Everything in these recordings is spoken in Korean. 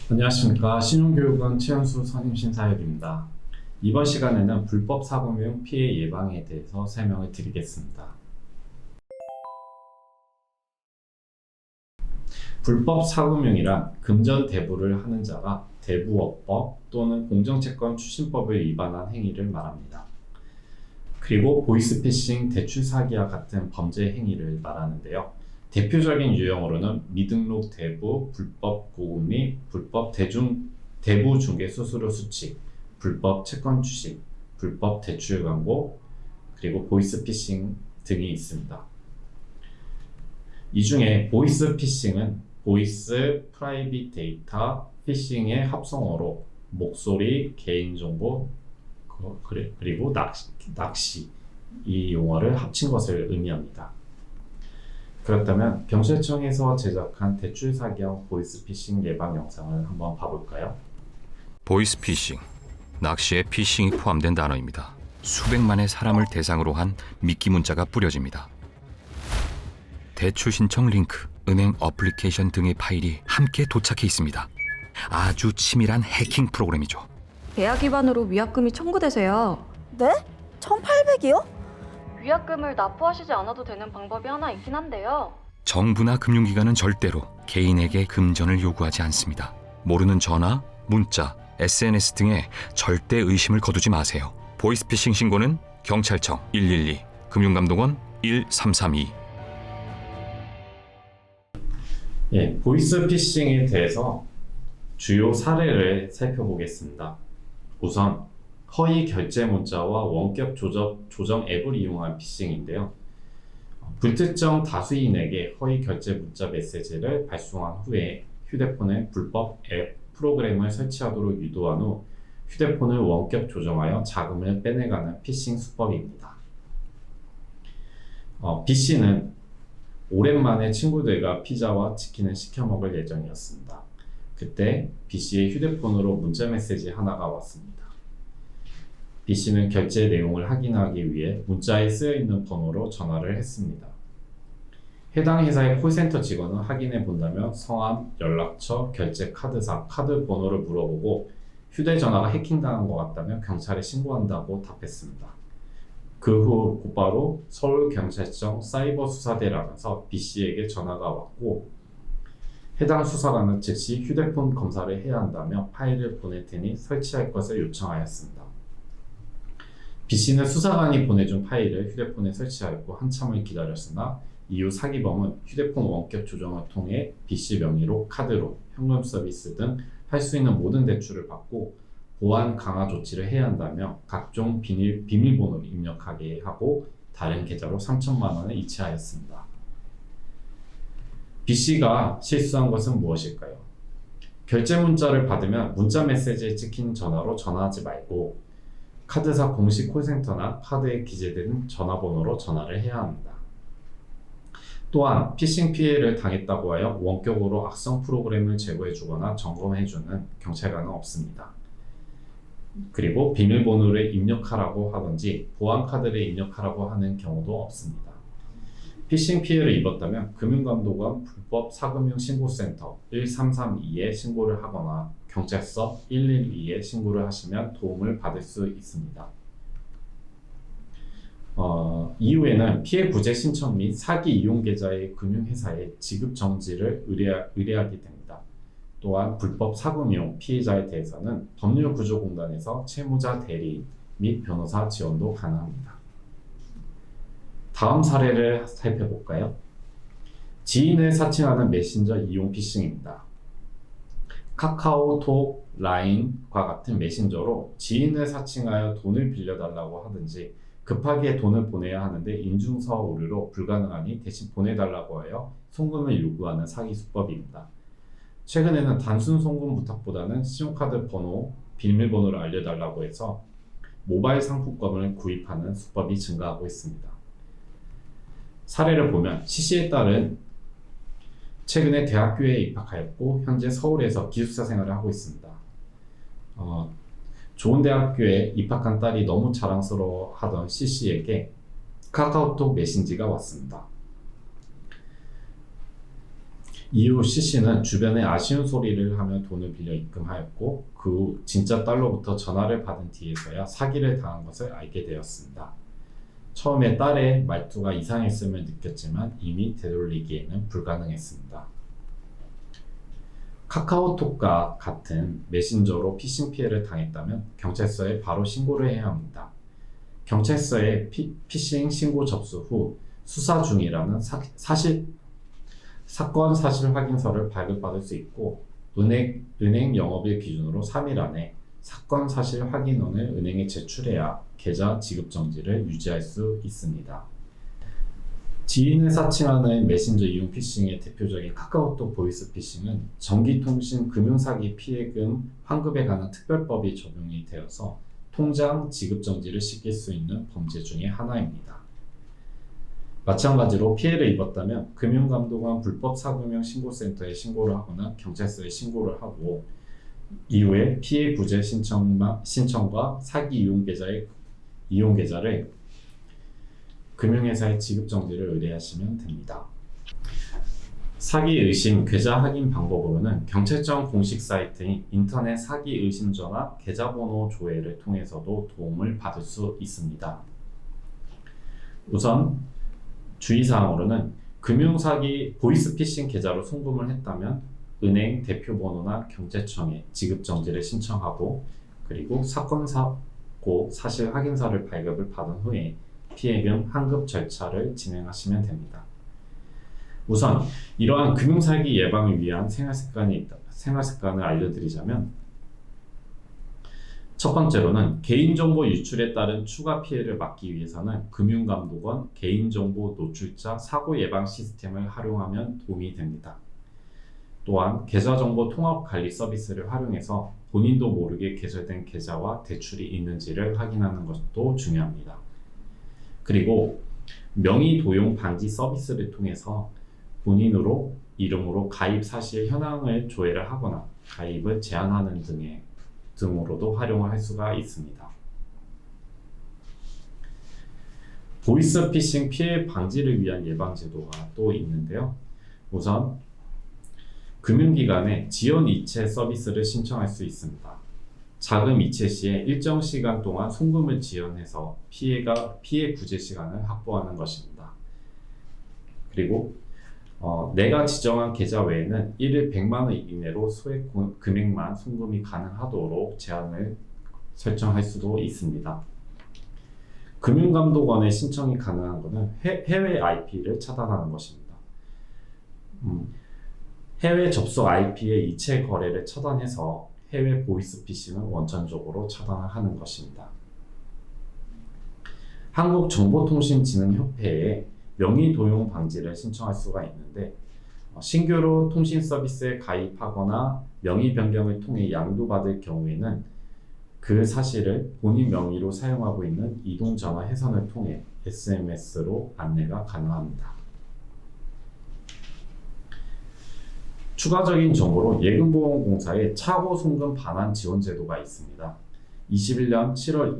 안녕하십니까. 신용교육원 최현수 선임신사역입니다. 이번 시간에는 불법 사금융 피해 예방에 대해서 설명을 드리겠습니다. 불법 사금융이란 금전대부를 하는 자가 대부업법 또는 공정채권 추진법을 위반한 행위를 말합니다. 그리고 보이스피싱, 대출 사기와 같은 범죄 행위를 말하는데요. 대표적인 유형으로는 미등록 대부, 불법 고금 및 불법 대부 중개 수수료 수취, 불법 채권 주식, 불법 대출 광고, 그리고 보이스피싱 등이 있습니다. 이 중에 보이스피싱은 보이스, 프라이빗 데이터, 피싱의 합성어로 목소리, 개인정보, 그리고 낚시 이 용어를 합친 것을 의미합니다. 그렇다면 경찰청에서 제작한 대출 사기형 보이스피싱 예방 영상을 한번 봐볼까요? 보이스피싱, 낚시에 피싱이 포함된 단어입니다. 수백만의 사람을 대상으로 한 미끼 문자가 뿌려집니다. 대출 신청 링크, 은행 어플리케이션 등의 파일이 함께 도착해 있습니다. 아주 치밀한 해킹 프로그램이죠. 계약 위반으로 위약금이 청구되세요. 네? 1,800이요? 위약금을 납부하시지 않아도 되는 방법이 하나 있긴 한데요. 정부나 금융기관은 절대로 개인에게 금전을 요구하지 않습니다. 모르는 전화, 문자, SNS 등에 절대 의심을 거두지 마세요. 보이스피싱 신고는 경찰청 112, 금융감독원 1332. 보이스피싱에 대해서 주요 사례를 살펴보겠습니다. 우선 허위 결제 문자와 원격 조정 앱을 이용한 피싱인데요. 불특정 다수인에게 허위 결제 문자 메시지를 발송한 후에 휴대폰에 불법 앱 프로그램을 설치하도록 유도한 후 휴대폰을 원격 조정하여 자금을 빼내가는 피싱 수법입니다. B씨는 오랜만에 친구들과 피자와 치킨을 시켜 먹을 예정이었습니다. 그때 B씨의 휴대폰으로 문자 메시지 하나가 왔습니다. B씨는 결제 내용을 확인하기 위해 문자에 쓰여있는 번호로 전화를 했습니다. 해당 회사의 콜센터 직원은 확인해 본다며 성함, 연락처, 결제 카드사, 카드 번호를 물어보고 휴대전화가 해킹당한 것 같다며 경찰에 신고한다고 답했습니다. 그 후 곧바로 서울경찰청 사이버수사대라면서 B씨에게 전화가 왔고 해당 수사관은 즉시 휴대폰 검사를 해야 한다며 파일을 보낼 테니 설치할 것을 요청하였습니다. B씨는 수사관이 보내준 파일을 휴대폰에 설치하였고 한참을 기다렸으나 이후 사기범은 휴대폰 원격 조정을 통해 B씨 명의로 카드로 현금 서비스 등 할 수 있는 모든 대출을 받고 보안 강화 조치를 해야 한다며 각종 비밀번호를 입력하게 하고 다른 계좌로 3천만 원을 이체하였습니다. B씨가 실수한 것은 무엇일까요? 결제 문자를 받으면 문자 메시지에 찍힌 전화로 전화하지 말고 카드사 공식 콜센터나 카드에 기재된 전화번호로 전화를 해야 합니다. 또한 피싱 피해를 당했다고 하여 원격으로 악성 프로그램을 제거해주거나 점검해주는 경찰관은 없습니다. 그리고 비밀번호를 입력하라고 하든지 보안카드를 입력하라고 하는 경우도 없습니다. 피싱 피해를 입었다면 금융감독원 불법 사금융 신고센터 1332에 신고를 하거나 경찰서 112에 신고를 하시면 도움을 받을 수 있습니다. 이후에는 피해 구제 신청 및 사기 이용 계좌의 금융회사에 지급 정지를 의뢰하게 됩니다. 또한 불법 사금융 피해자에 대해서는 법률구조공단에서 채무자 대리 및 변호사 지원도 가능합니다. 다음 사례를 살펴볼까요? 지인을 사칭하는 메신저 이용 피싱입니다. 카카오톡, 라인과 같은 메신저로 지인을 사칭하여 돈을 빌려달라고 하든지 급하게 돈을 보내야 하는데 인증서 오류로 불가능하니 대신 보내달라고 하여 송금을 요구하는 사기 수법입니다. 최근에는 단순 송금 부탁보다는 신용카드 번호, 비밀번호를 알려달라고 해서 모바일 상품권을 구입하는 수법이 증가하고 있습니다. 사례를 보면 C씨에 따른 최근에 대학교에 입학하였고 현재 서울에서 기숙사 생활을 하고 있습니다. 좋은 대학교에 입학한 딸이 너무 자랑스러워하던 C씨에게 카카오톡 메신지가 왔습니다. 이후 C씨는 주변에 아쉬운 소리를 하며 돈을 빌려 입금하였고 그 후 진짜 딸로부터 전화를 받은 뒤에서야 사기를 당한 것을 알게 되었습니다. 처음에 딸의 말투가 이상했음을 느꼈지만 이미 되돌리기에는 불가능했습니다. 카카오톡과 같은 메신저로 피싱 피해를 당했다면 경찰서에 바로 신고를 해야 합니다. 경찰서에 피싱 신고 접수 후 수사 중이라는 사건 사실 확인서를 발급받을 수 있고 은행 영업일 기준으로 3일 안에 사건 사실 확인원을 은행에 제출해야 계좌 지급 정지를 유지할 수 있습니다. 지인을 사칭하는 메신저 이용 피싱의 대표적인 카카오톡 보이스 피싱은 전기통신 금융사기 피해금 환급에 관한 특별법이 적용이 되어서 통장 지급 정지를 시킬 수 있는 범죄 중의 하나입니다. 마찬가지로 피해를 입었다면 금융감독원 불법사금융 신고센터에 신고를 하거나 경찰서에 신고를 하고 이후에 피해 구제 신청과 사기 이용 계좌를 금융회사에 지급 정지를 의뢰하시면 됩니다. 사기 의심 계좌 확인 방법으로는 경찰청 공식 사이트인 인터넷 사기 의심 전화 계좌번호 조회를 통해서도 도움을 받을 수 있습니다. 우선 주의사항으로는 금융사기 보이스피싱 계좌로 송금을 했다면 은행 대표번호나 경찰청에 지급 정지를 신청하고 그리고 사건 사고 사실 확인서를 발급을 받은 후에 피해금 환급 절차를 진행하시면 됩니다. 우선 이러한 금융사기 예방을 위한 생활습관을 알려드리자면 첫 번째로는 개인정보 유출에 따른 추가 피해를 막기 위해서는 금융감독원 개인정보 노출자 사고 예방 시스템을 활용하면 도움이 됩니다. 또한 계좌정보 통합관리 서비스를 활용해서 본인도 모르게 개설된 계좌와 대출이 있는지를 확인하는 것도 중요합니다. 그리고 명의 도용 방지 서비스를 통해서 본인으로 이름으로 가입 사실 현황을 조회를 하거나 가입을 제한하는 등으로도 활용을 할 수가 있습니다. 보이스피싱 피해 방지를 위한 예방 제도가 또 있는데요. 우선 금융기관에 지연 이체 서비스를 신청할 수 있습니다. 자금 이체 시에 일정 시간 동안 송금을 지연해서 피해 구제 시간을 확보하는 것입니다. 그리고 내가 지정한 계좌 외에는 1일 100만 원 이내로 소액 금액만 송금이 가능하도록 제한을 설정할 수도 있습니다. 금융감독원에 신청이 가능한 것은 해외 IP를 차단하는 것입니다. 해외 접속 IP의 이체 거래를 차단해서 해외 보이스피싱은 원천적으로 차단을 하는 것입니다. 한국정보통신진흥협회에 명의 도용 방지를 신청할 수가 있는데 신규로 통신 서비스에 가입하거나 명의 변경을 통해 양도받을 경우에는 그 사실을 본인 명의로 사용하고 있는 이동전화 회선을 통해 SMS로 안내가 가능합니다. 추가적인 정보로 예금보험공사의 차고 송금 반환 지원 제도가 있습니다. 21년 7월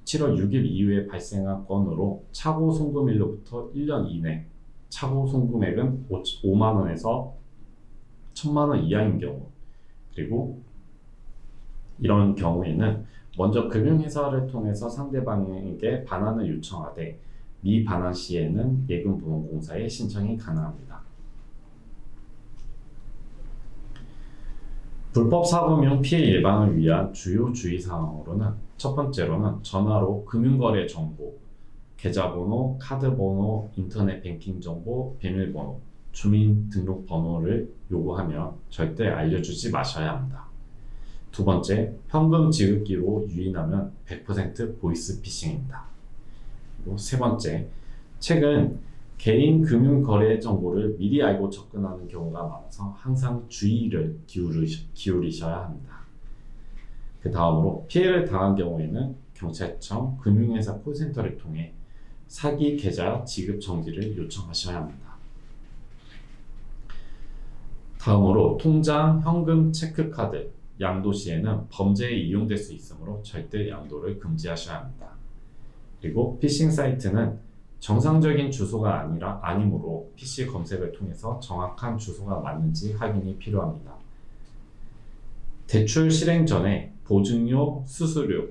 6일 이후에 발생한 건으로 차고 송금일로부터 1년 이내 차고 송금액은 5만 원에서 1,000만 원 이하인 경우 그리고 이런 경우에는 먼저 금융회사를 통해서 상대방에게 반환을 요청하되 미반환 시에는 예금보험공사에 신청이 가능합니다. 불법 사금융 피해 예방을 위한 주요 주의사항으로는 첫 번째로는 전화로 금융거래 정보, 계좌번호, 카드번호, 인터넷 뱅킹 정보, 비밀번호, 주민등록번호를 요구하며 절대 알려주지 마셔야 합니다. 두 번째, 현금 지급기로 유인하면 100% 보이스피싱입니다. 그리고 세 번째, 최근 개인 금융 거래 정보를 미리 알고 접근하는 경우가 많아서 항상 주의를 기울이셔야 합니다. 그 다음으로 피해를 당한 경우에는 경찰청, 금융회사 콜센터를 통해 사기 계좌 지급 정지를 요청하셔야 합니다. 다음으로 통장, 현금, 체크카드, 양도 시에는 범죄에 이용될 수 있으므로 절대 양도를 금지하셔야 합니다. 그리고 피싱 사이트는 정상적인 주소가 아니므로 PC 검색을 통해서 정확한 주소가 맞는지 확인이 필요합니다. 대출 실행 전에 보증료, 수수료,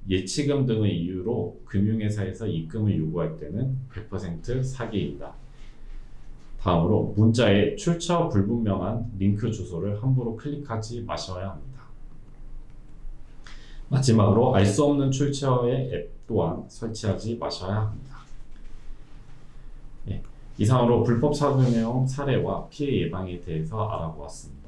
예치금 등의 이유로 금융회사에서 입금을 요구할 때는 100% 사기입니다. 다음으로 문자에 출처 불분명한 링크 주소를 함부로 클릭하지 마셔야 합니다. 마지막으로 알 수 없는 출처의 앱 또한 설치하지 마셔야 합니다. 이상으로 불법 착용 내용 사례와 피해 예방에 대해서 알아보았습니다.